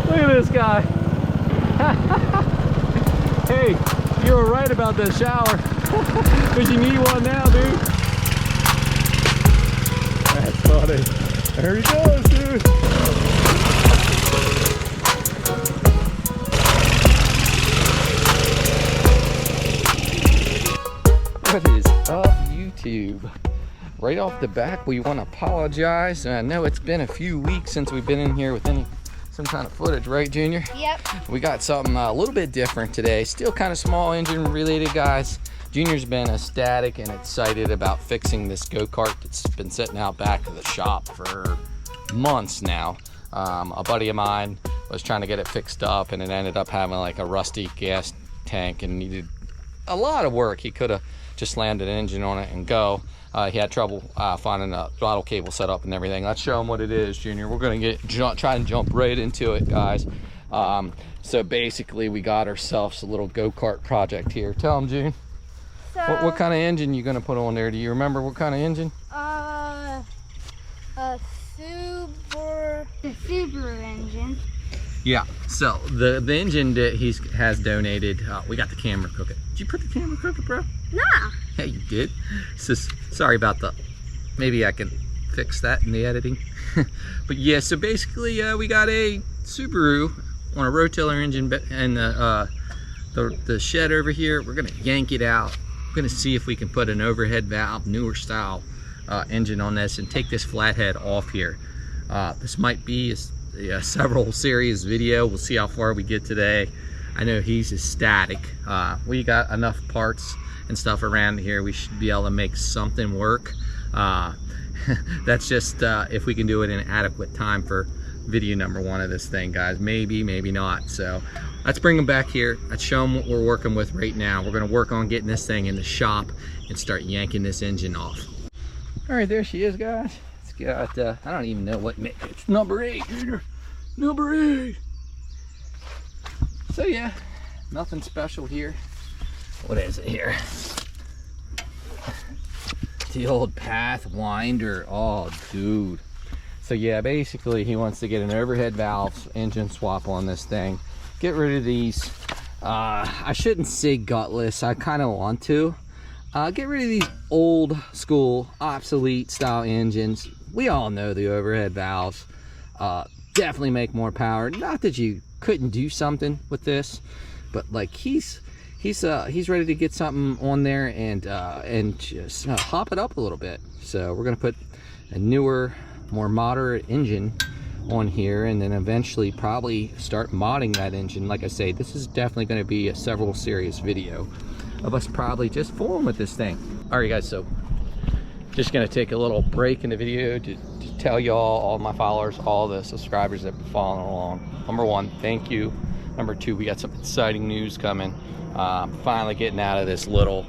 Look at this guy. Hey, you were right about the shower. Because you need one now, dude. That's funny. There he goes, dude. What is up, YouTube? Right off the back, we want to apologize. I know it's been a few weeks since we've been in here with some kind of footage, right, Junior? Yep. We got something a little bit different today. Still kind of small engine related, guys. Junior's been ecstatic and excited about fixing this go-kart that's been sitting out back of the shop for months now. A buddy of mine was trying to get it fixed up, and it ended up having like a rusty gas tank and needed a lot of work. He could have just landed an engine on it and go. He had trouble finding a throttle cable set up and everything. Let's show him what it is, Junior. We're gonna try and jump right into it, guys. So basically, we got ourselves a little go-kart project here. Tell him, June. So, What kind of engine you gonna put on there? Do you remember what kind of engine? A Subaru engine. Yeah. So the engine that he has donated, we got the camera crooked. Did you put the camera crooked, bro? Nah. Yeah, you did. So sorry about the. Maybe I can fix that in the editing. But yeah, so basically, we got a Subaru on a rotiller engine and the shed over here. We're gonna yank it out. We're gonna see if we can put an overhead valve, newer style engine on this, and take this flathead off here. This might be a several series video. We'll see how far we get today. I know he's ecstatic. We got enough parts and stuff around here. We should be able to make something work. That's just if we can do it in adequate time for video number 1 of this thing, guys. Maybe, maybe not. So let's bring him back here. Let's show him what we're working with right now. We're gonna work on getting this thing in the shop and start yanking this engine off. All right, there she is, guys. It's got, I don't even know what, it's number 8, Junior. Number 8. So yeah, nothing special here. What is it here? The old Pathfinder. Oh, dude. So yeah, basically he wants to get an overhead valve engine swap on this thing. Get rid of these, I shouldn't say gutless, I kind of want to. Get rid of these old school, obsolete style engines. We all know the overhead valves definitely make more power. Not that you couldn't do something with this, but like he's ready to get something on there and just hop it up a little bit. So we're gonna put a newer, more moderate engine on here, and then eventually probably start modding that engine. Like I say, this is definitely going to be a several series video of us probably just fooling with this thing. All right, guys, so just going to take a little break in the video to tell y'all, all my followers, all the subscribers that have been following along. Number 1, thank you. Number 2, we got some exciting news coming. Finally getting out of this little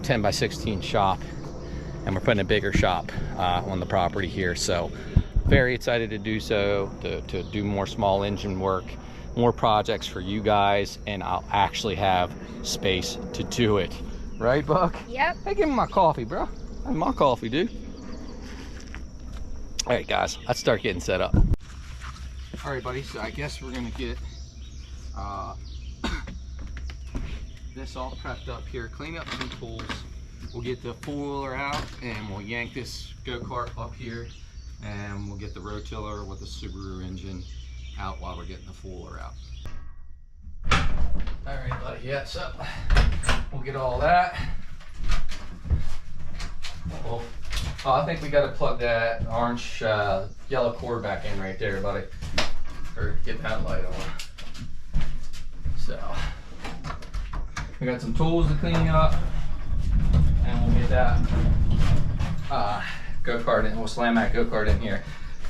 10 by 16 shop, and we're putting a bigger shop on the property here. So very excited to do so, to do more small engine work, more projects for you guys, and I'll actually have space to do it. Right, Buck? Yep. Hey, give me my coffee, bro. That's my coffee, dude. All right, guys, let's start getting set up. All right, buddy, so I guess we're gonna get this all prepped up here, clean up some tools. We'll get the four-wheeler out and we'll yank this go-kart up here, and we'll get the rotiller with the Subaru engine out while we're getting the four-wheeler out. All right, buddy, yeah, so we'll get all that. Oh, I think we gotta plug that orange, yellow cord back in right there, buddy, or get that light on. So we got some tools to clean up, and we'll get that go-kart in. We'll slam that go-kart in here.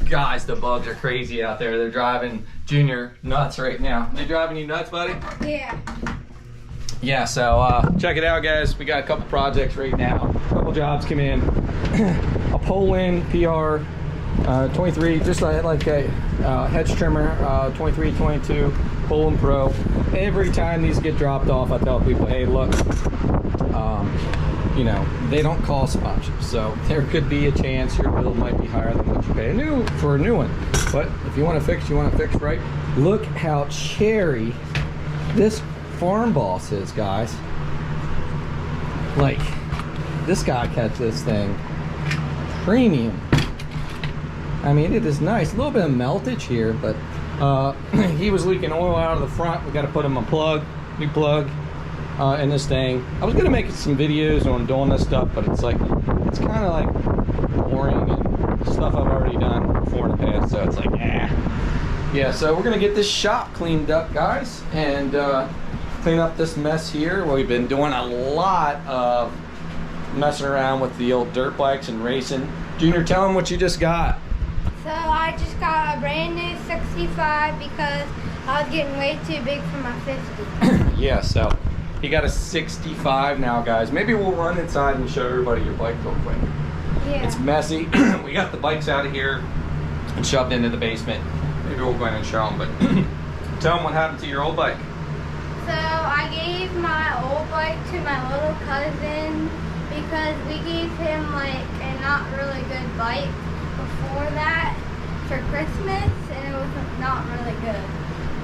Guys, the bugs are crazy out there. They're driving Junior nuts right now. They driving you nuts, buddy? Yeah. Yeah, so check it out, guys. We got a couple projects right now. A couple jobs come in. A pull-in PR 23, just like a hedge trimmer, 23, 22, pull-in pro. Every time these get dropped off, I tell people, hey, look, you know, they don't cost much. So there could be a chance your bill might be higher than what you pay for a new one. But if you want to fix, you want to fix right. Look how cherry this farm boss is, guys. Like, this guy kept this thing premium. I mean, it is nice. A little bit of meltage here, but he was leaking oil out of the front. We got to put him a new plug in this thing. I was gonna make some videos on doing this stuff, but it's like, it's kind of like boring and stuff I've already done before in the past. So it's like, yeah. So we're gonna get this shop cleaned up, guys, and clean up this mess here. Well, we've been doing a lot of messing around with the old dirt bikes and racing. Junior, tell them what you just got. So I just got a brand new 65 because I was getting way too big for my 50. Yeah, so he got a 65 now, guys. Maybe we'll run inside and show everybody your bike real quick. Yeah. It's messy. We got the bikes out of here and shoved into the basement. Maybe we'll go in and show them, but tell them what happened to your old bike. So I gave my old bike to my little cousin because we gave him like a not really good bike before that for Christmas, and it was not really good.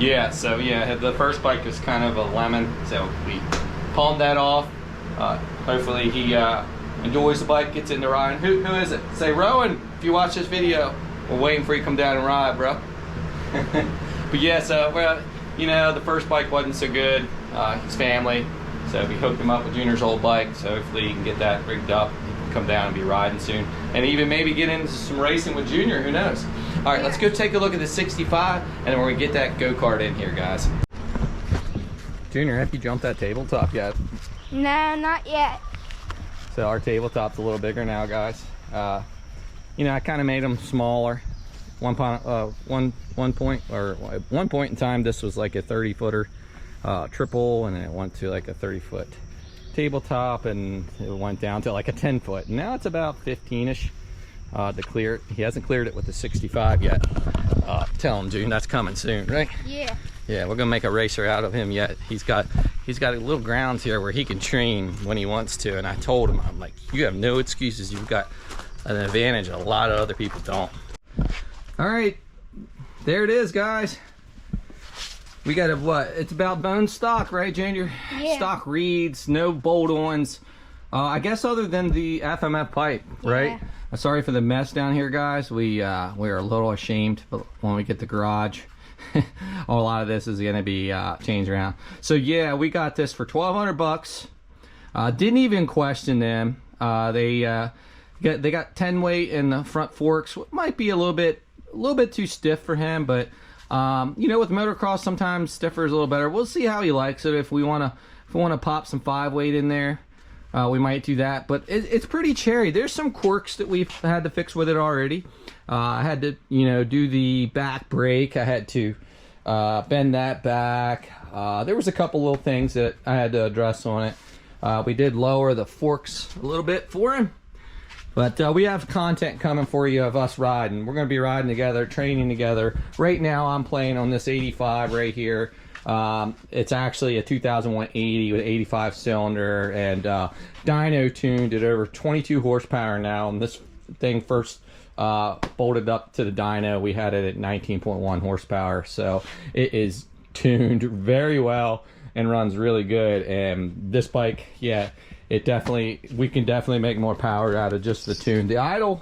Yeah, so yeah, the first bike was kind of a lemon, so we pawned that off. Hopefully he enjoys the bike, gets into riding. Who is it? Say, Rowan, if you watch this video, we're waiting for you to come down and ride, bro. But yeah, so, well, you know, the first bike wasn't so good. His family, so we hooked him up with Junior's old bike, so hopefully he can get that rigged up. He can come down and be riding soon. And even maybe get into some racing with Junior, who knows? All right, let's go take a look at the 65, and then we're gonna get that go-kart in here, guys. Junior, have you jumped that tabletop yet? No, not yet. So our tabletop's a little bigger now, guys. You know, I kind of made them smaller. One point in time, this was like a 30-footer triple, and then it went to like a 30-foot tabletop, and it went down to like a 10-foot. Now it's about 15-ish to clear it. He hasn't cleared it with the 65 yet. Tell him, June, that's coming soon, right? Yeah. Yeah, we're gonna make a racer out of him yet. He's got a little grounds here where he can train when he wants to, and I told him, I'm like, you have no excuses. You've got an advantage a lot of other people don't. All right, there it is, guys. We got what? It's about bone stock, right, Junior? Yeah. Stock reeds, no bolt-ons. I guess other than the FMF pipe, right? Yeah. Sorry for the mess down here, guys. We are a little ashamed, but when we get the garage, a lot of this is gonna be changed around. So yeah, we got this for 1,200 bucks. Didn't even question them. They got 10 weight in the front forks. Might be a little bit too stiff for him, but you know, with motocross, sometimes stiffer is a little better. We'll see how he likes it. If we wanna pop some 5 weight in there, we might do that. But it's pretty cherry. There's some quirks that we've had to fix with it already. I had to, you know, do the back brake. I had to bend that back. There was a couple little things that I had to address on it. We did lower the forks a little bit for him. But we have content coming for you of us riding. We're going to be riding together, training together. Right now, I'm playing on this 85 right here. It's actually a 2001 80 with 85 cylinder and dyno tuned at over 22 horsepower now. And this thing first bolted up to the dyno, we had it at 19.1 horsepower. So it is tuned very well and runs really good. And this bike, yeah, we can definitely make more power out of just the tune. The idle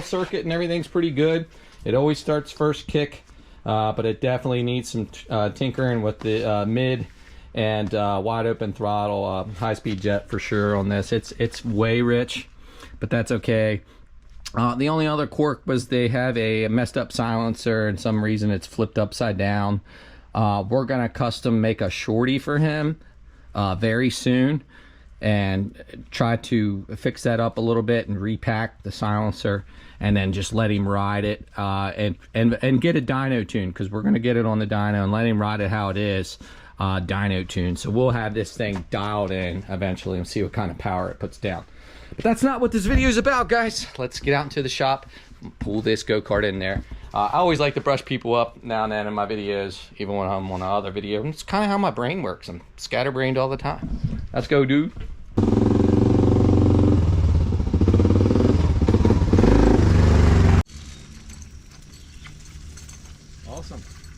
circuit and everything's pretty good. It always starts first kick, but it definitely needs some tinkering with the mid and wide open throttle, high speed jet for sure on this. It's way rich, but that's okay. The only other quirk was they have a messed up silencer, and some reason it's flipped upside down. We're gonna custom make a shorty for him very soon, and try to fix that up a little bit and repack the silencer, and then just let him ride it and get a dyno tune, because we're going to get it on the dyno and let him ride it how it is, dyno tune. So we'll have this thing dialed in eventually and see what kind of power it puts down. But that's not what this video is about, guys. Let's get out into the shop and pull this go-kart in there. I always like to brush people up now and then in my videos, even when I'm on another video. And it's kind of how my brain works. I'm scatterbrained all the time. Let's go, dude.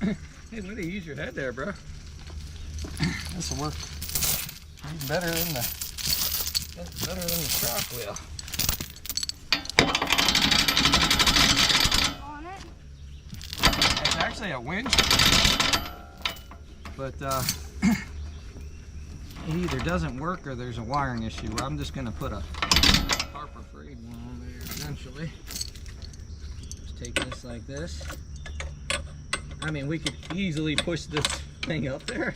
Hey, way to use your head there, bro. This will work even better than the truck wheel. On it. It's actually a winch, but it either doesn't work or there's a wiring issue. I'm just gonna put a Harbor Freight one on there eventually. Just take this like this. I mean, we could easily push this thing up there,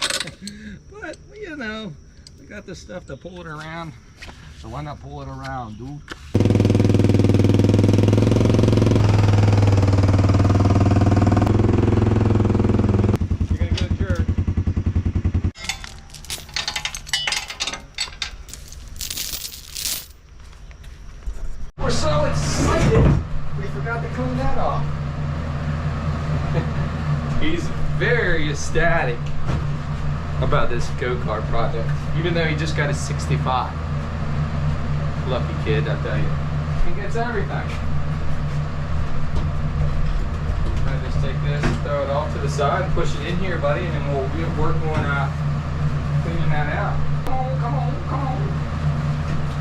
but you know, we got this stuff to pull it around, so why not pull it around, dude? You're gonna go jerk. We're so excited, we forgot to clean that off. He's very ecstatic about this go-kart project, even though he just got a 65. Lucky kid, I tell you. He gets everything. I just take this, throw it off to the side, and push it in here, buddy, and then we'll work on cleaning that out. Come on, come on, come on.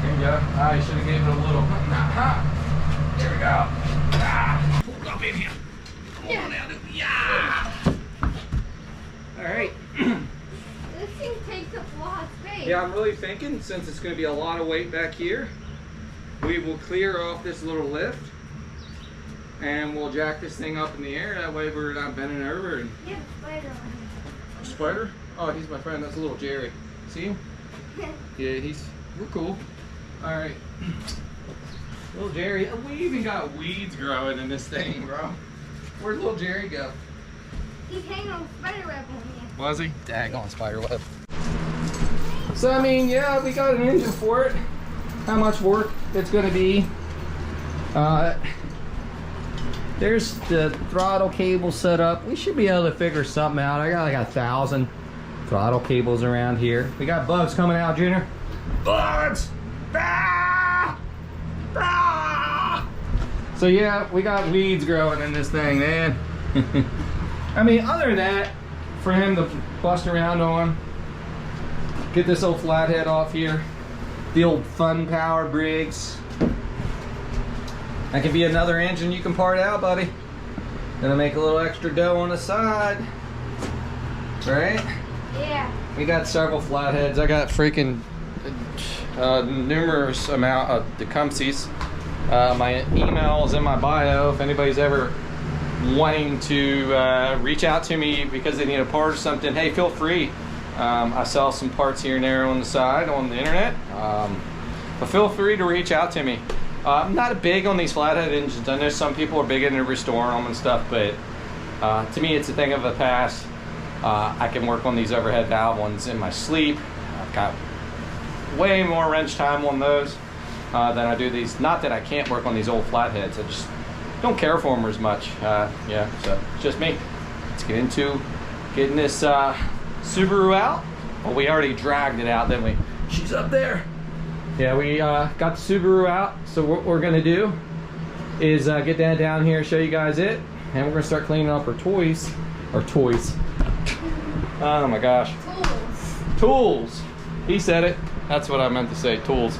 There you go. Ah, you should have gave it a little. There we go. Ah, pull it up in here. Come on now, dude. Yeah. All right. This thing takes up a lot of space. Yeah, I'm really thinking, since it's going to be a lot of weight back here, we will clear off this little lift and we'll jack this thing up in the air. That way we're not bending over. And You have a spider on here. Spider? Oh, he's my friend. That's a little Jerry. See him? Yeah, we're cool. All right. Little Jerry. We even got weeds growing in this thing, bro. Where'd little Jerry go? He's hanging on spider web on me. Was he? Daggone spider web. So, I mean, yeah, we got an engine for it. How much work it's going to be. There's the throttle cable set up. We should be able to figure something out. I got like 1,000 throttle cables around here. We got bugs coming out, Junior. Bugs! Ah! Ah! So yeah, we got weeds growing in this thing, man. I mean, other than that, for him to bust around on, get this old flathead off here, the old Fun Power Briggs. That could be another engine you can part out, buddy. Gonna make a little extra dough on the side, right? Yeah. We got several flatheads. I got freaking numerous amount of Tecumsehs. My email is in my bio if anybody's ever wanting to reach out to me because they need a part or something. Hey, feel free. I sell some parts here and there on the side on the internet, but feel free to reach out to me. I'm not big on these flathead engines. I know some people are big into restoring them and stuff, but to me it's a thing of the past. I can work on these overhead valve ones in my sleep. I've got way more wrench time on those than I do these. Not that I can't work on these old flatheads, I just don't care for them as much. Yeah, so it's just me. Let's get into getting this Subaru out. Well, we already dragged it out, didn't we? She's up there. Yeah, we got the Subaru out. So what we're gonna do is get that down here, show you guys it, and we're gonna start cleaning up our toys. Or toys. Oh my gosh. Tools. Tools. He said it. That's what I meant to say, tools.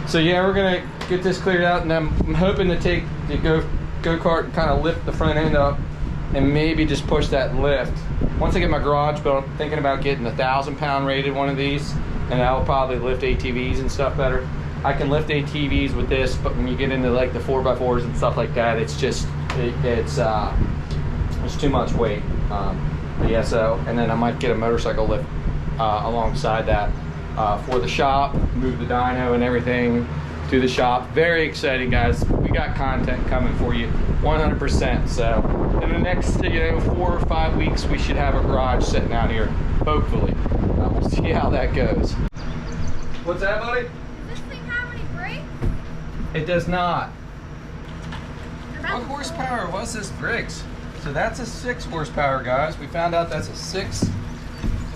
So yeah, we're gonna get this cleared out, and I'm hoping to take the go-kart and kind of lift the front end up and maybe just push that lift. Once I get my garage built, I'm thinking about getting a 1,000-pound rated one of these, and that'll probably lift ATVs and stuff better. I can lift ATVs with this, but when you get into like the 4x4s and stuff like that, it's just it's too much weight. But yeah, so, and then I might get a motorcycle lift alongside that for the shop, move the dyno and everything to the shop. Very exciting, guys. We got content coming for you 100%. So in the next 4 or 5 weeks, we should have a garage sitting out here, hopefully. We'll see how that goes. What's that, buddy? Does this thing have any brakes? It does not. What horsepower was this Briggs? So that's a 6 horsepower, guys. We found out that's a 6.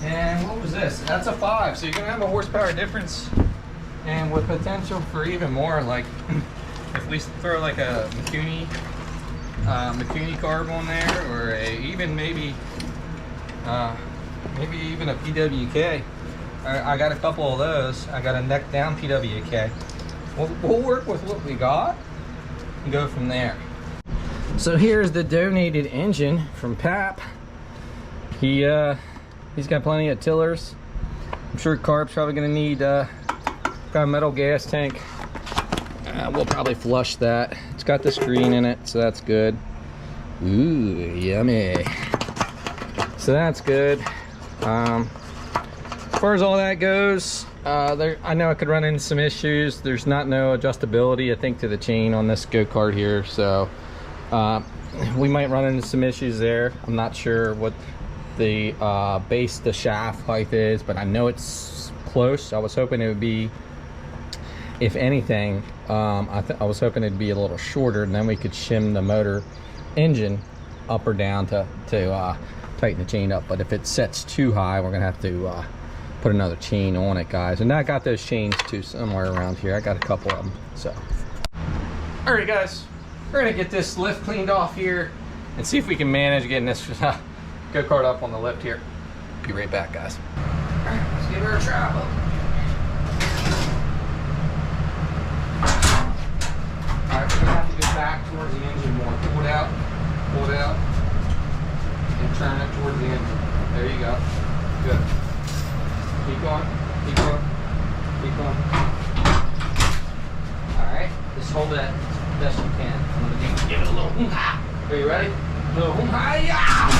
And what was this? That's a 5. So you're gonna have a horsepower difference, and with potential for even more. Like if we throw like a McCuney carb on there, or even maybe maybe even a PWK. I got a couple of those. I got a neck down PWK. We'll work with what we got and go from there. So here's the donated engine from Pap. He's got plenty of tillers. I'm sure Carp's probably gonna need got a metal gas tank. We'll probably flush that. It's got the screen in it, so that's good. Ooh, yummy. So that's good. As far as all that goes, I know I could run into some issues. There's no adjustability, I think, to the chain on this go-kart here, so we might run into some issues there. I'm not sure what the base to shaft height is, but I know it's close. I was hoping it would be, if anything, I was hoping it'd be a little shorter, and then we could shim the motor engine up or down to tighten the chain up. But if it sets too high, we're gonna have to put another chain on it, guys. And I got those chains too somewhere around here. I got a couple of them. So all right, guys, we're gonna get this lift cleaned off here and see if we can manage getting this go-kart up on the lift here. Be right back, guys. All right, let's give her a try. All right, we're gonna have to go back towards the engine more. Pull it out, and turn it towards the engine. There you go. Good. Keep going, keep going, keep going. All right, just hold that as best you can. I'm gonna give it a little hoo-ha. Are you ready? A little hoo-ha, yeah!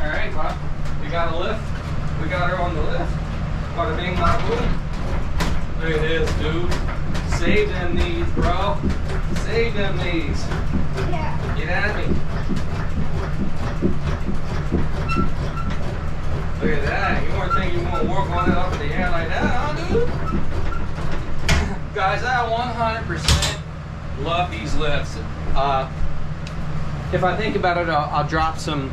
All right, Bob, we got a lift. We got her on the lift. Bada bing, bada boom. There it is, dude. Save them knees, bro. Save them knees. Yeah. Get at me. Look at that. You weren't thinking you want to work on it up in the air like that, huh, dude? Guys, I 100% love these lifts. If I think about it, I'll drop some...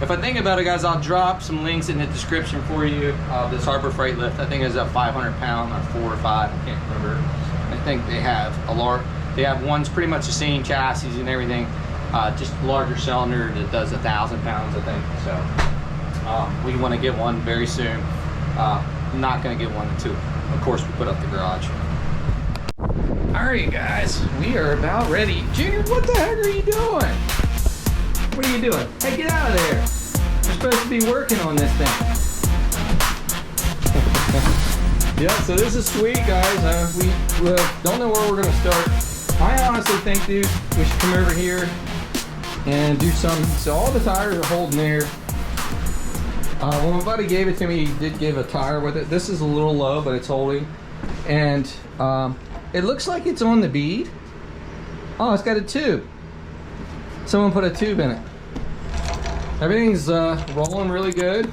if I think about it, guys, I'll drop some links in the description for you. This Harbor Freight lift, I think is a 500-pound or 4 or 5. I can't remember. I think they have a large. They have one's pretty much the same chassis and everything, just larger cylinder that does 1,000 pounds, I think. So we want to get one very soon. I'm not going to get one until, of course, we put up the garage. All right, guys, we are about ready. Junior, what the heck are you doing? What are you doing? Hey, get out of there. You're supposed to be working on this thing. Yeah, so this is sweet, guys. We don't know where we're going to start. I honestly think, dude, we should come over here and do some. So all the tires are holding there. When my buddy gave it to me, he did give a tire with it. This is a little low, but it's holding. And it looks like it's on the bead. Oh, it's got a tube. Someone put a tube in it. Everything's rolling really good.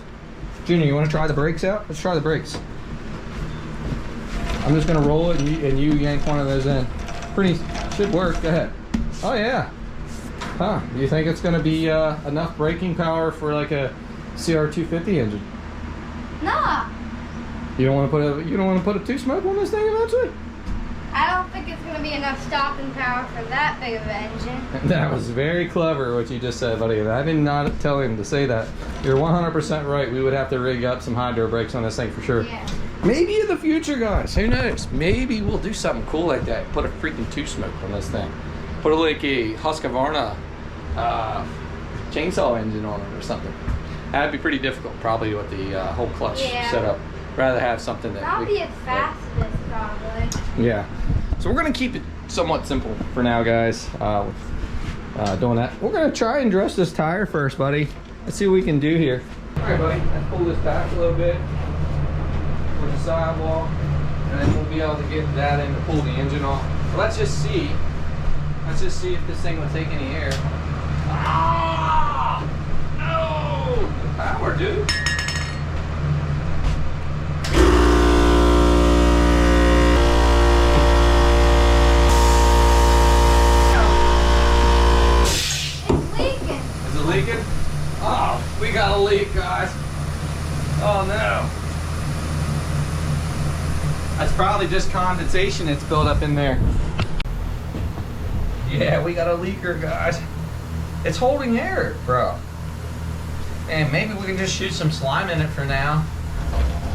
Junior, you want to try the brakes out? Let's try the brakes. I'm just gonna roll it and you yank one of those in. Should work. Go ahead. Oh yeah. Huh? You think it's gonna be enough braking power for like a CR250 engine? No. You don't want to put a two-smoke on this thing eventually? I don't think it's going to be enough stopping power for that big of an engine. That was very clever what you just said, buddy. I did not tell him to say that. You're 100% right. We would have to rig up some hydro brakes on this thing for sure. Yeah. Maybe in the future, guys. Who knows? Maybe we'll do something cool like that. Put a freaking two-smoke on this thing. Put like a Husqvarna chainsaw engine on it or something. That'd be pretty difficult, probably, with the whole clutch setup. Rather have something that That'll be as fast as this, probably. Yeah. So we're gonna keep it somewhat simple for now, guys. Doing that. We're gonna try and dress this tire first, buddy. Let's see what we can do here. All right, buddy. Let's pull this back a little bit with the sidewall, and then we'll be able to get that in to pull the engine off. But let's just see. Let's just see if this thing will take any air. Ah! No! The power, dude. Leaking? Oh, we got a leak, guys. Oh no. That's probably just condensation that's built up in there. Yeah, we got a leaker, guys. It's holding air, bro. And maybe we can just shoot some slime in it for now,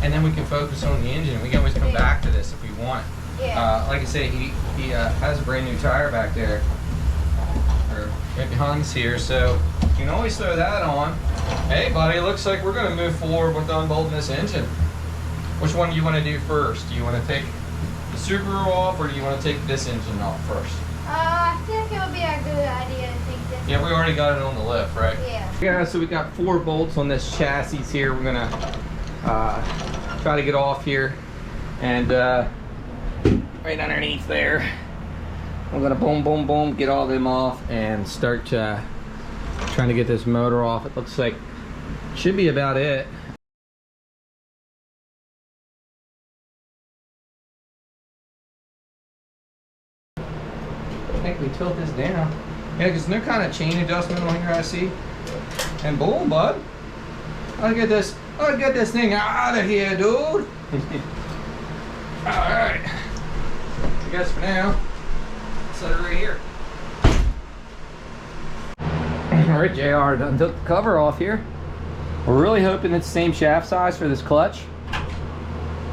and then we can focus on the engine. We can always come back to this if we want. Yeah. Like I say, he has a brand new tire back there, or right behind us here, so you can always throw that on. Hey, buddy, looks like we're going to move forward with unbolting this engine. Which one do you want to do first? Do you want to take the Subaru off, or do you want to take this engine off first? I think it would be a good idea to take this. Yeah, we already got it on the lift, right? Yeah. Yeah, so we got 4 bolts on this chassis here. We're gonna try to get off here, and right underneath there, we're gonna boom, boom, boom, get all them off and start trying to get this motor off. It looks like should be about it. I think we tilt this down. Yeah, because no kind of chain adjustment on here, I see. And boom, bud. I'll get this thing out of here, dude. Alright. I guess for now, set it right here. Alright, JR done took the cover off here. We're really hoping it's the same shaft size for this clutch.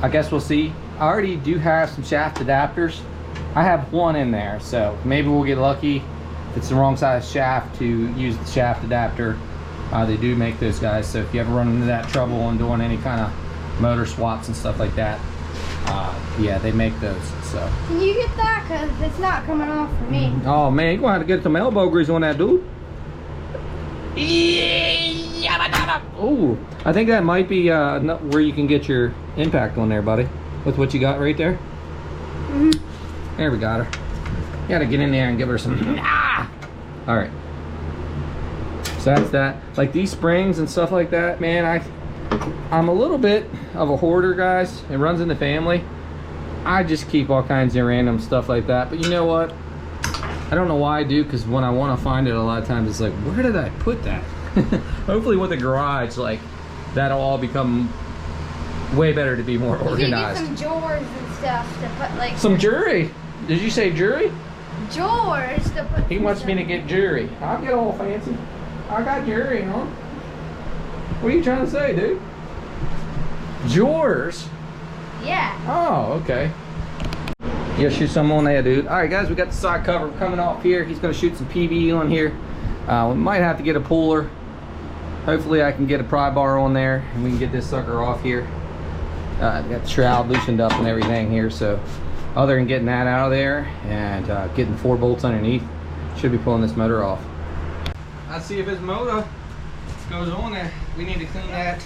I guess we'll see. I already do have some shaft adapters. I have one in there, so maybe we'll get lucky. If it's the wrong size shaft to use the shaft adapter. They do make those guys, so if you ever run into that trouble on doing any kind of motor swaps and stuff like that, yeah, they make those. So Can you get that? Because it's not coming off for me. oh man, you're gonna have to get some elbow grease on that, dude. Oh, I think that might be where you can get your impact on there, buddy, with what you got right there. There, we got her. You gotta get in there and give her some. All right. So that's that. Like these springs and stuff like that, man. I'm a little bit of a hoarder, guys. It runs in the family. I just keep all kinds of random stuff like that. But you know what? I don't know why I do, because when I want to find it, a lot of times it's like, where did I put that? Hopefully with the garage, like that'll all become way better to be more organized. You can get some drawers and stuff to put like some jewelry. Did you say jewelry? drawers to put. He wants me to get jewelry. I'll get all fancy. I got jewelry, huh? What are you trying to say, dude? Drawers? Yeah. Oh, okay. Yeah, shoot some on there, dude. All right, guys, we got the side cover coming off here. He's gonna shoot some PV on here. We might have to get a puller. Hopefully I can get a pry bar on there and we can get this sucker off here. Got the shroud loosened up and everything here, so other than getting that out of there and getting 4 bolts underneath, should be pulling this motor off. Let's see if his motor goes on there. We need to clean that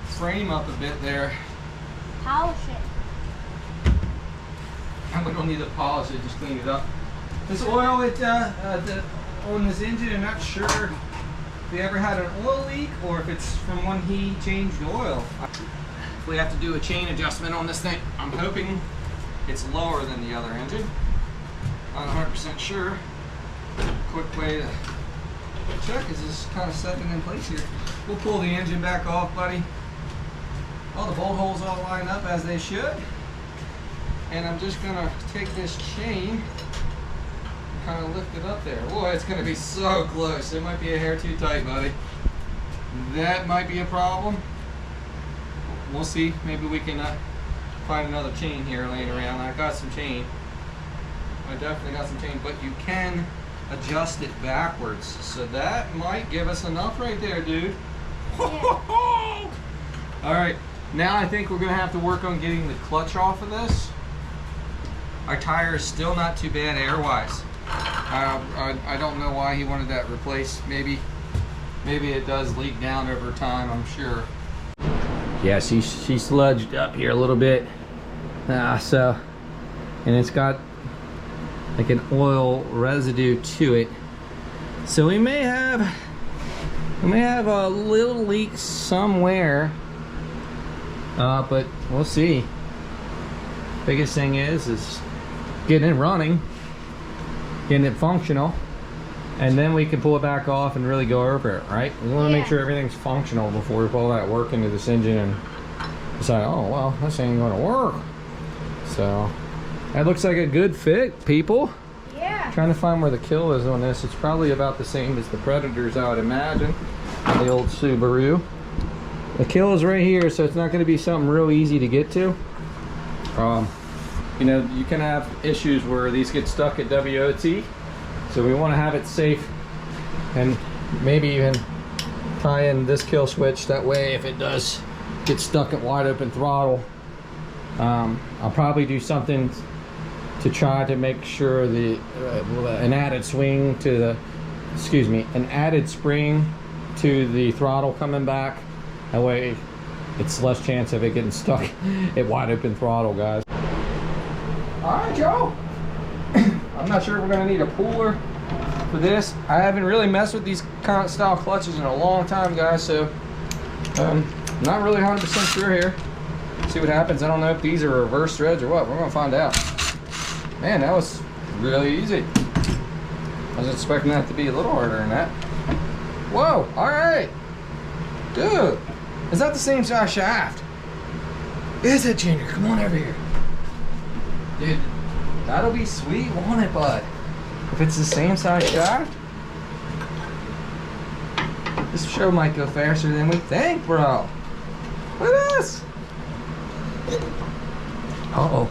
frame up a bit there. Polish it. And we don't need to polish it, just clean it up. This oil on this engine, I'm not sure if we ever had an oil leak or if it's from when he changed the oil. If we have to do a chain adjustment on this thing, I'm hoping it's lower than the other engine. Not 100% sure. Quick way to check is just kind of set it in place here. We'll pull the engine back off, buddy. All the bolt holes all line up as they should. And I'm just gonna take this chain, kind of lift it up there. Boy, it's gonna be so close. It might be a hair too tight, buddy. That might be a problem. We'll see. Maybe we can find another chain here laying around. I got some chain. I definitely got some chain, but you can adjust it backwards. So that might give us enough right there, dude. Yeah. All right, now I think we're gonna have to work on getting the clutch off of this. Our tire is still not too bad air-wise. I don't know why he wanted that replaced. Maybe it does leak down over time, I'm sure. Yeah, she sludged up here a little bit. And it's got like an oil residue to it. So we may have a little leak somewhere. But we'll see. Biggest thing is getting it running, getting it functional, and then we can pull it back off and really go over it, right? We want to make sure everything's functional before we put all that work into this engine and decide, oh well, this ain't gonna work. So that looks like a good fit, people. Yeah. Trying to find where the kill is on this. It's probably about the same as the Predators, I would imagine. The old Subaru. The kill is right here, so it's not going to be something real easy to get to. You know, you can have issues where these get stuck at WOT, so we want to have it safe, and maybe even tie in this kill switch. That way, if it does get stuck at wide open throttle, I'll probably do something to try to make sure the an added swing to the, excuse me, an added spring to the throttle coming back. That way it's less chance of it getting stuck at wide open throttle, guys. All right, Joe. I'm not sure if we're gonna need a puller for this. I haven't really messed with these kind of style clutches in a long time, guys, so not really 100% sure here. See what happens. I don't know if these are reverse threads or what. We're gonna find out. Man, that was really easy. I was expecting that to be a little harder than that. Whoa, all right. Dude, is that the same size shaft? Is it, Junior? Come on over here. Dude, that'll be sweet, won't it, bud? If it's the same size shaft? This show might go faster than we think, bro. Look at this. Uh-oh.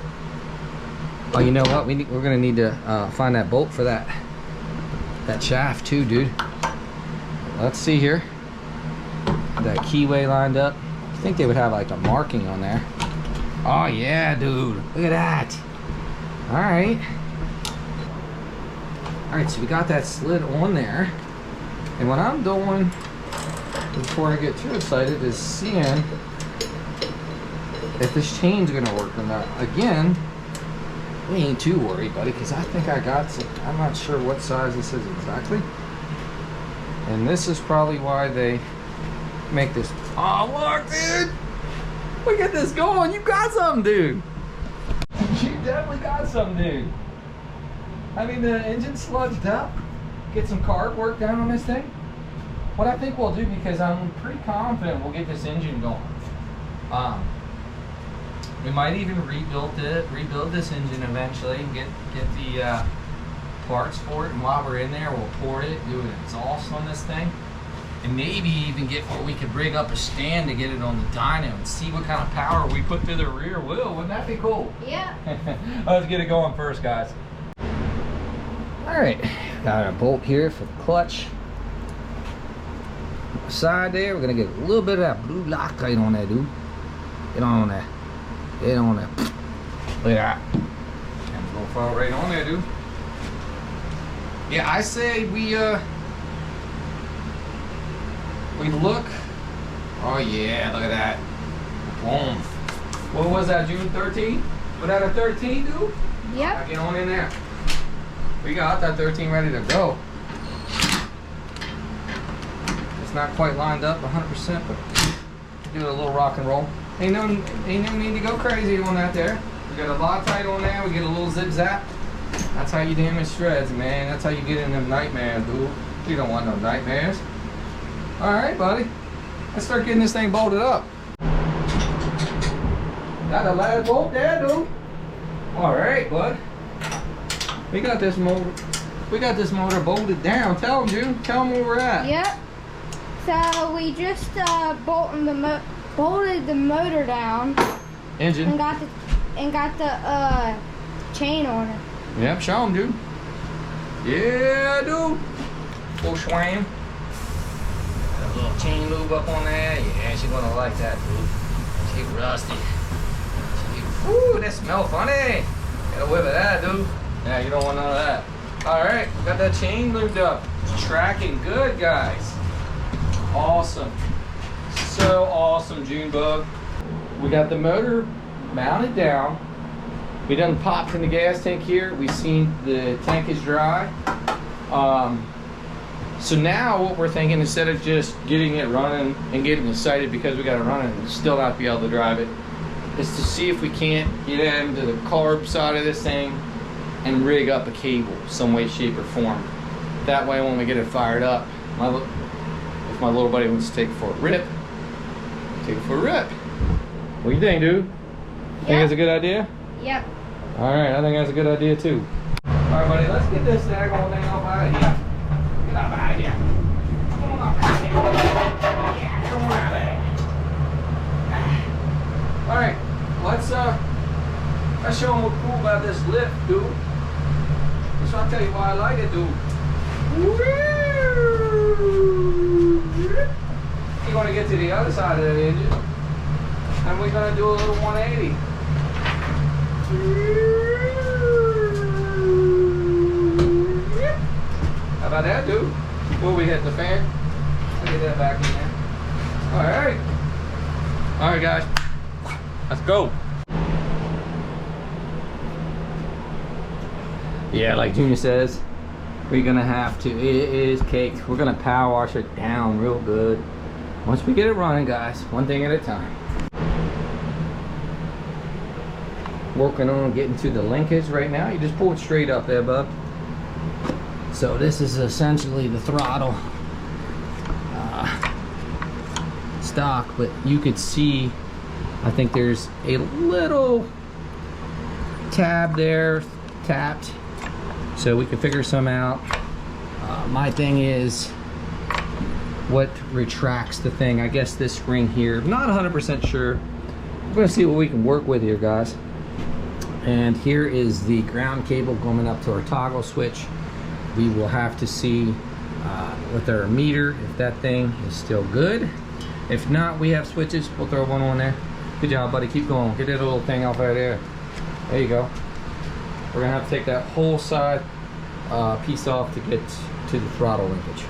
Oh, you know what? We're gonna need to find that bolt for that shaft too, dude. Let's see here. That keyway lined up. I think they would have like a marking on there. Oh yeah, dude. Look at that. All right. All right, so we got that slid on there. And what I'm doing before I get too excited is seeing if this chain's gonna work or not. Again, we ain't too worried, buddy, because I think I got some. I'm not sure what size this is exactly. And this is probably why they make this. Oh, look, dude. Look at this going. You got something, dude. You definitely got something, dude. I mean, the engine sludged up. Get some carb work down on this thing. What I think we'll do, because I'm pretty confident we'll get this engine going. We might even rebuild this engine eventually and get the parts for it. And while we're in there, we'll pour it, do an exhaust on this thing, and maybe even get where we could rig up a stand to get it on the dyno and see what kind of power we put through the rear wheel. Wouldn't that be cool? Yeah. Let's get it going first, guys. All right, got a bolt here for the clutch. Side there, we're gonna get a little bit of that blue Loctite on there, dude. Get on there. Get on there. Look at that. And we'll fall right on there, dude. Yeah, I say we look. Oh yeah, look at that. Boom. What was that, June 13? Was that a 13, dude? Yep. Get on in there. We got that 13 ready to go. It's not quite lined up 100%, but do a little rock and roll. Ain't no need to go crazy on that there. We got a Loctite on there. We get a little zip zap. That's how you damage threads, man. That's how you get in them nightmares, dude. You don't want no nightmares. All right, buddy. Let's start getting this thing bolted up. Got a last bolt there, dude. All right, bud. We got this motor. We got this motor bolted down. Tell them, dude. Tell them where we're at. Yep. So we just bolted the motor down. Engine. And got the chain on it. Yep. Show them, dude. Yeah, dude. Full swing. Got a little chain lube up on there. Yeah, she's gonna like that, dude. She rusty. Ooh, that smell funny. Got a whip of that, dude. Yeah, you don't want none of that. All right, got that chain lubed up. It's tracking good, guys. Awesome. So awesome, Junebug. We got the motor mounted down. We done popped in the gas tank here. We seen the tank is dry. So now what we're thinking, instead of just getting it running and getting excited because we got it running and still not be able to drive it, is to see if we can't get into the carb side of this thing and rig up a cable some way, shape, or form. That way when we get it fired up, if my little buddy wants to take it for a rip, take it for a rip. What do you think, dude? Think that's a good idea? Yep. All right, I think that's a good idea too. All Alright, buddy, let's get this daggone thing off out of here. Get up out of here. Come on up out of here. Yeah, come on out of there. Alright, let's show them what's cool about this lift, dude. So I'll tell you why I like it, dude. You're gonna get to the other side of that engine, and we're gonna do a little 180. How about that, dude? Will we hit the fan? I'll get that back in there. Alright. Alright, guys. Let's go. Yeah, like Junior says, we're gonna have to, it is caked. We're gonna power wash it down real good. Once we get it running, guys, one thing at a time. Working on getting to the linkage right now. You just pull it straight up there, bub. So this is essentially the throttle stock, but you could see, I think there's a little tab there tapped, so we can figure some out. My thing is what retracts the thing. I guess this spring here, not 100% sure. We're gonna see what we can work with here, guys. And here is the ground cable going up to our toggle switch. We will have to see with our meter if that thing is still good. If not, we have switches. We'll throw one on there. Good job, buddy. Keep going. Get that little thing off right there. There you go. We're gonna have to take that whole side piece off to get to the throttle linkage.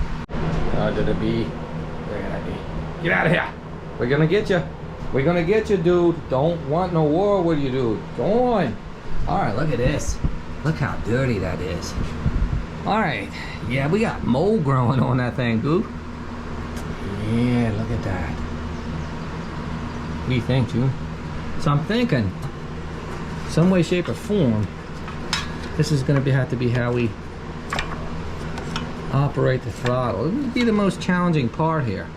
Did it be? Where did I be? Get out of here! We're gonna get you. We're gonna get you, dude. Don't want no war with you, dude. Go on. All right, look at this. Look how dirty that is. All right. Yeah, we got mold growing on that thing, dude. Yeah, look at that. What do you think, dude? So I'm thinking, some way, shape, or form, this is gonna have to be how we operate the throttle. It would be the most challenging part here.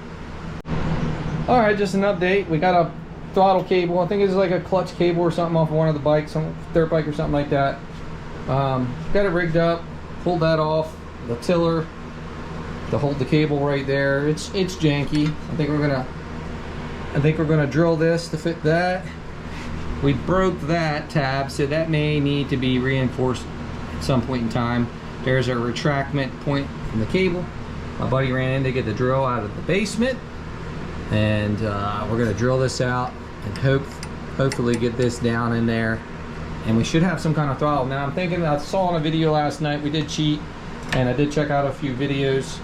All right, just an update. We got a throttle cable. I think it's like a clutch cable or something off of one of the bikes, some dirt bike or something like that. Got it rigged up. Pulled that off. The tiller to hold the cable right there. It's janky. I think we're gonna drill this to fit that. We broke that tab, so that may need to be reinforced at some point in time. There's a retractment point in the cable. My buddy ran in to get the drill out of the basement, and we're gonna drill this out and hopefully get this down in there, and we should have some kind of throttle. Now I'm thinking, I saw in a video last night, we did cheat, and I did check out a few videos,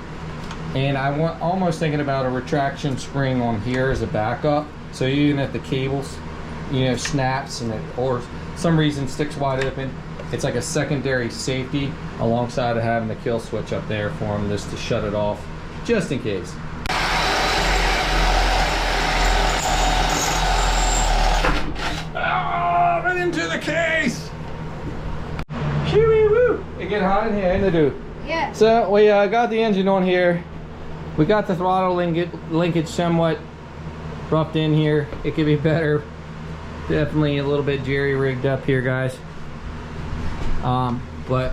and almost thinking about a retraction spring on here as a backup, so even if the cables, you know, snaps and or some reason sticks wide open, it's like a secondary safety alongside of having the kill switch up there for them just to shut it off, just in case. Oh, right into the case! Woo! It get hot in here, ain't it, dude? Yeah. So we got the engine on here. We got the throttle linkage somewhat roughed in here. It could be better. Definitely a little bit jerry-rigged up here, guys. But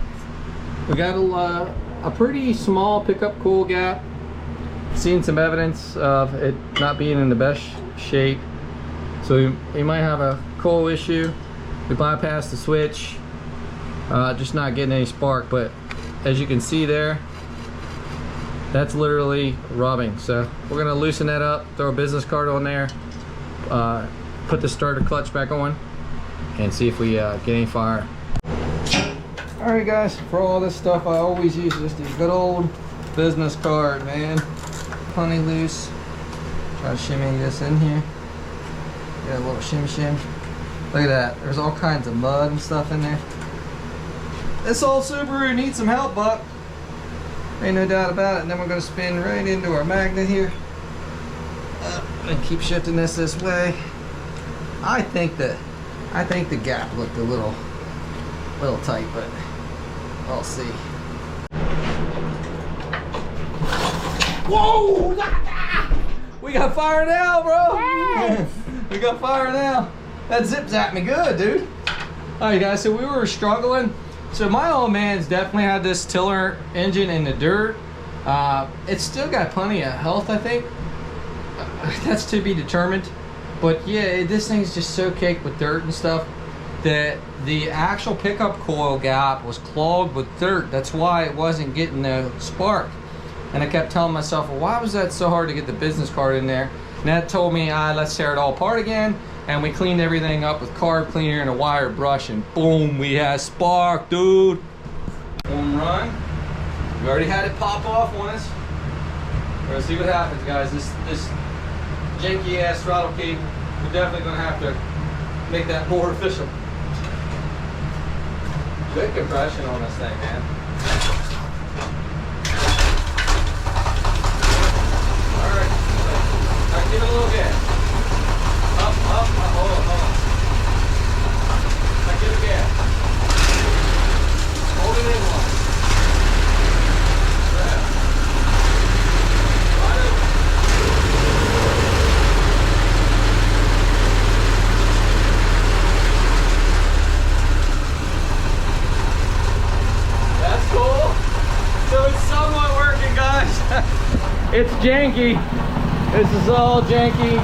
we got a pretty small pickup coil gap. Seen some evidence of it not being in the best shape. So we might have a coil issue. We bypassed the switch, just not getting any spark. But as you can see there, that's literally rubbing. So we're gonna loosen that up, throw a business card on there, put the starter clutch back on, and see if we get any fire. All right, guys, for all this stuff, I always use just a good old business card, man. Plenty loose. Try to shimmy this in here. Get a little shim. Look at that. There's all kinds of mud and stuff in there. This old Subaru needs some help, Buck. Ain't no doubt about it. And then we're gonna spin right into our magnet here. And keep shifting this way. I think the gap looked a little tight, but I'll see. Whoa! We got fire now, bro! Yes. We got fire now. That zip zapped me good, dude. Alright, guys, so we were struggling. So my old man's definitely had this tiller engine in the dirt. It's still got plenty of health, I think. That's to be determined. But yeah, this thing's just so caked with dirt and stuff that the actual pickup coil gap was clogged with dirt. That's why it wasn't getting the spark. And I kept telling myself, well, why was that so hard to get the business card in there? And that told me, let's tear it all apart again. And we cleaned everything up with carb cleaner and a wire brush, and boom, we had spark, dude. Home run. We already had it pop off on us. We're gonna see what happens, guys. This janky ass throttle cable, we're definitely gonna have to make that more official. Good compression on this thing, man. All right, give it a little gas. Up, hold on. Now give it gas. Hold it in one. That's cool. So it's somewhat working, guys. It's janky. This is all janky.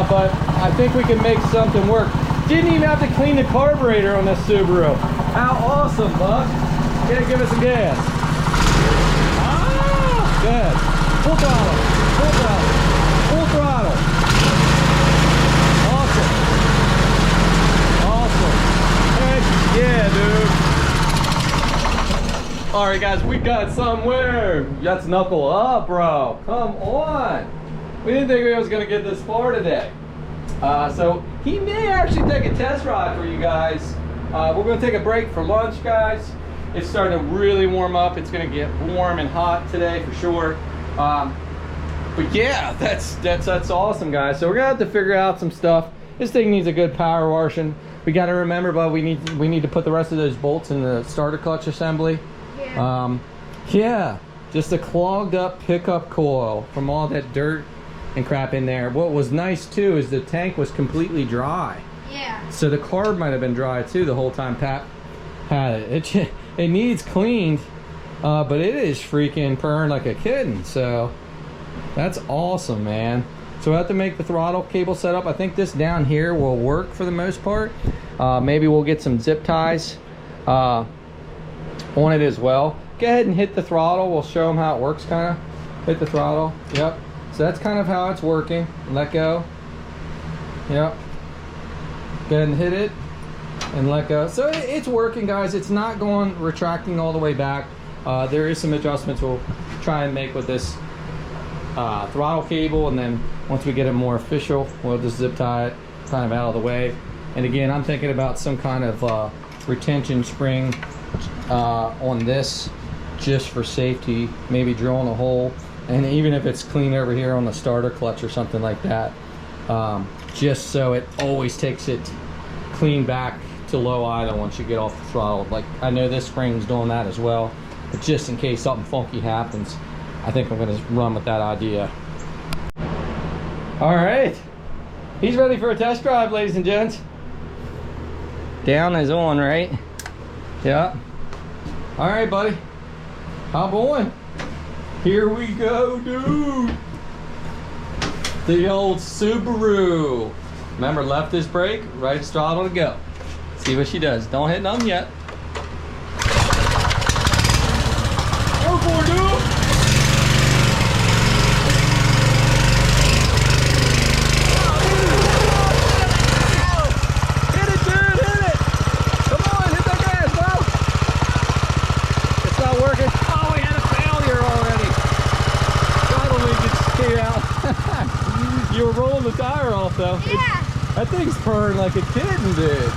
But I think we can make something work. Didn't even have to clean the carburetor on this Subaru. How awesome, Buck. Gotta give it some gas. Ah, good. Full throttle, full throttle. Awesome. Heck yeah, dude. All right, guys, we got somewhere. Let's knuckle up, bro. Come on. We didn't think we was gonna get this far today. So he may actually take a test ride for you guys. We're gonna take a break for lunch, guys. It's starting to really warm up. It's gonna get warm and hot today for sure. But yeah, that's awesome, guys. So we're gonna have to figure out some stuff. This thing needs a good power washing. We got to remember, but we need to put the rest of those bolts in the starter clutch assembly. Yeah. Yeah, just a clogged up pickup coil from all that dirt and crap in there. What was nice too is the tank was completely dry. Yeah. So the carb might have been dry too the whole time Pat had it. It needs cleaned, but it is freaking purring like a kitten. So that's awesome, man. So we have to make the throttle cable setup. I think this down here will work for the most part. Maybe we'll get some zip ties on it as well. Go ahead and hit the throttle. We'll show them how it works, kind of. Hit the throttle. Yep. So that's kind of how it's working. Let go. Yep. Go ahead and hit it and let go. So it's working, guys. It's not going retracting all the way back. There is some adjustments we'll try and make with this throttle cable, and then once we get it more official, we'll just zip tie it kind of out of the way. And again, I'm thinking about some kind of retention spring on this just for safety, maybe drilling a hole, and even if it's clean over here on the starter clutch or something like that, just so it always takes it clean back to low idle once you get off the throttle. Like, I know this spring's doing that as well, but just in case something funky happens, I think I'm gonna run with that idea. All right, he's ready for a test drive, ladies and gents. Down is on, right? Yeah. All right, buddy, hop on. Here we go, dude. The old Subaru. Remember, left is brake, right is throttle to go. See what she does. Don't hit nothing yet. Go for it, dude. Hit it, dude, hit it. Come on, hit that gas, bro. It's not working. Oh, we had a failure already. Throttle leakage came out. You were rolling the tire off, though. Yeah. That thing's purring like a kitten, dude.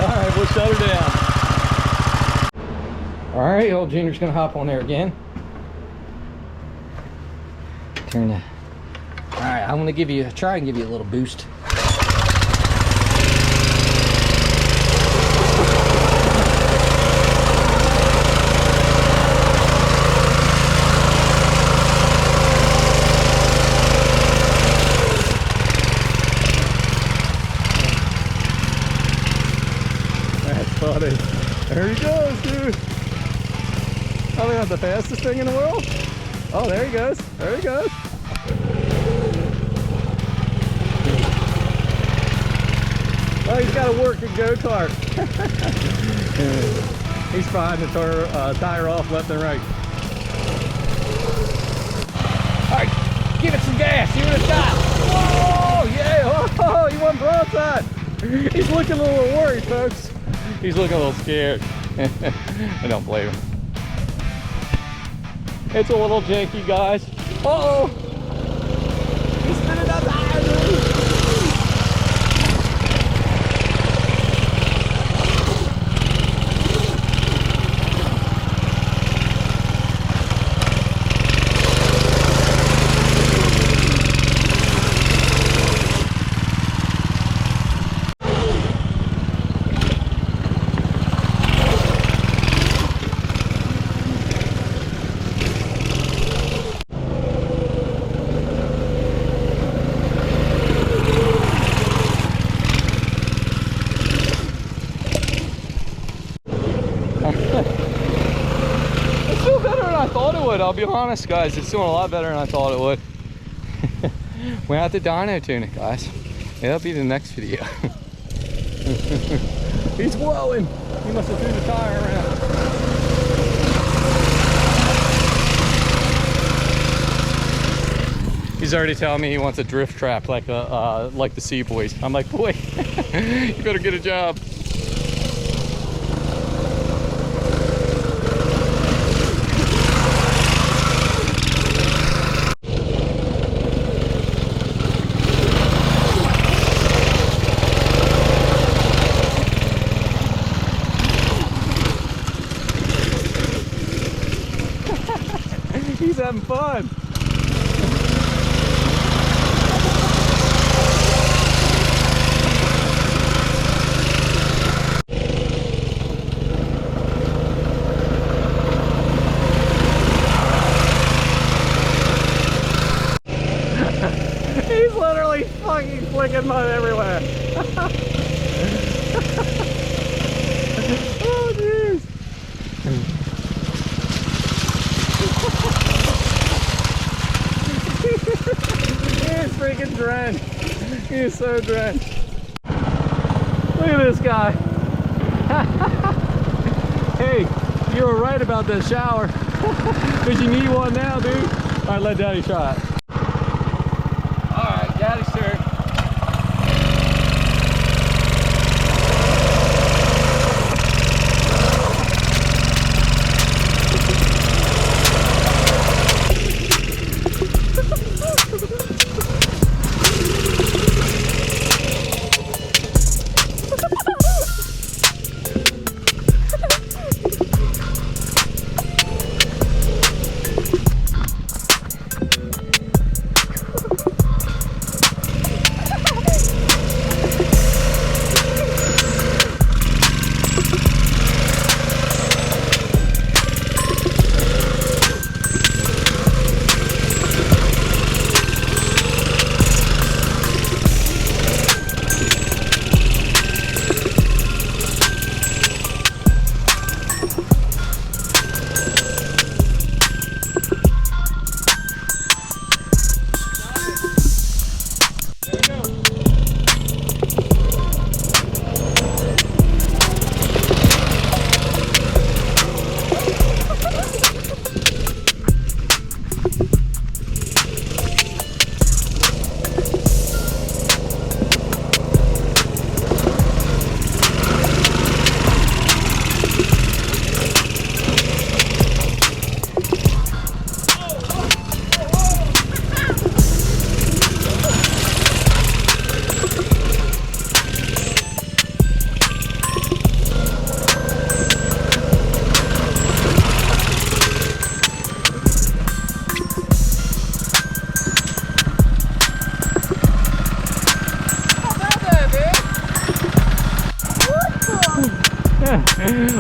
All right, we'll shut her down. All right, old Junior's gonna hop on there again. Turn the. All right, I'm gonna try and give you a little boost. Probably not the fastest thing in the world. Oh, there he goes. There he goes. Oh, he's got to work a go-kart. He's trying to turn tire off left and right. All right, give it some gas. See what it's got. Whoa, yeah. Oh, he went broadside. He's looking a little worried, folks. He's looking a little scared. I don't blame him. It's a little janky, guys. Uh-oh. He's spinning up the I'll be honest, guys, it's doing a lot better than I thought it would. We're at the dyno tune it, guys. Yeah, that'll be the next video. He's blowing. He must have threw the tire around. He's already telling me he wants a drift trap like the Sea Boys. I'm like, boy, you better get a job. He's having fun. He's literally fucking flicking mud everywhere. Oh, jeez. He's freaking drenched. He is so drenched. Look at this guy. Hey, you were right about that shower. Because you need one now, dude. All right, let Daddy try it. All right, Daddy's turn.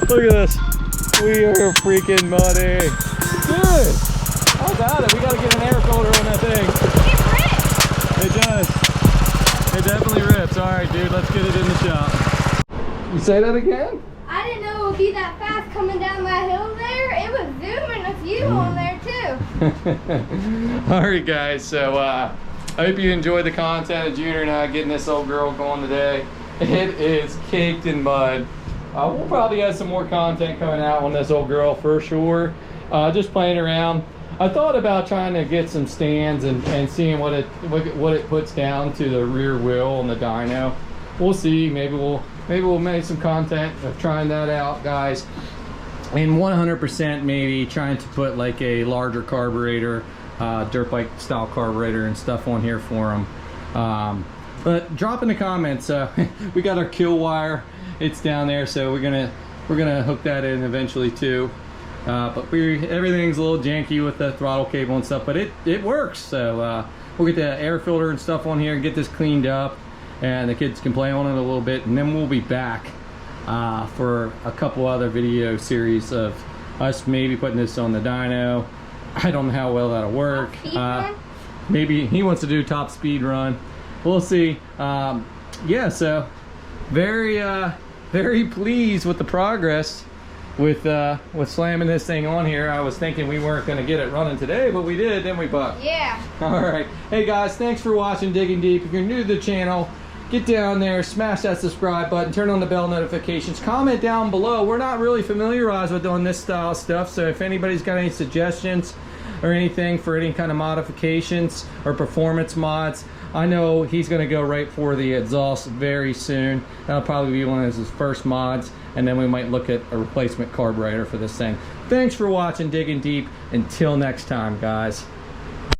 Look at this. We are freaking muddy. Good. How about it? We gotta get an air filter on that thing. It rips. It does. It definitely rips. Alright, dude, let's get it in the shop. You say that again? I didn't know it would be that fast coming down that hill there. It was zooming on there too. All right, guys. So I hope you enjoyed the content of Junior and I getting this old girl going today. It is caked in mud. We'll probably have some more content coming out on this old girl for sure. Just playing around. I thought about trying to get some stands and seeing what it puts down to the rear wheel on the dyno. We'll see. Maybe we'll make some content of trying that out, guys. And 100% maybe trying to put like a larger carburetor, dirt bike style carburetor and stuff on here for them. But drop in the comments. We got our kill wire. It's down there, so we're gonna hook that in eventually too. But everything's a little janky with the throttle cable and stuff, but it works. So we'll get the air filter and stuff on here and get this cleaned up, and the kids can play on it a little bit, and then we'll be back for a couple other video series of us maybe putting this on the dyno. I don't know how well that'll work. Maybe he wants to do top speed run. We'll see. Yeah, so very pleased with the progress with slamming this thing on here. I was thinking we weren't going to get it running today, but we did, didn't we, Buck? Yeah. All right. Hey guys, thanks for watching Digging Deep. If you're new to the channel, get down there, smash that subscribe button, turn on the bell notifications, comment down below. We're not really familiarized with doing this style of stuff, so if anybody's got any suggestions or anything for any kind of modifications or performance mods, I know he's going to go right for the exhaust very soon. That'll probably be one of his first mods, and then we might look at a replacement carburetor for this thing. Thanks for watching Digging Deep. Until next time, guys.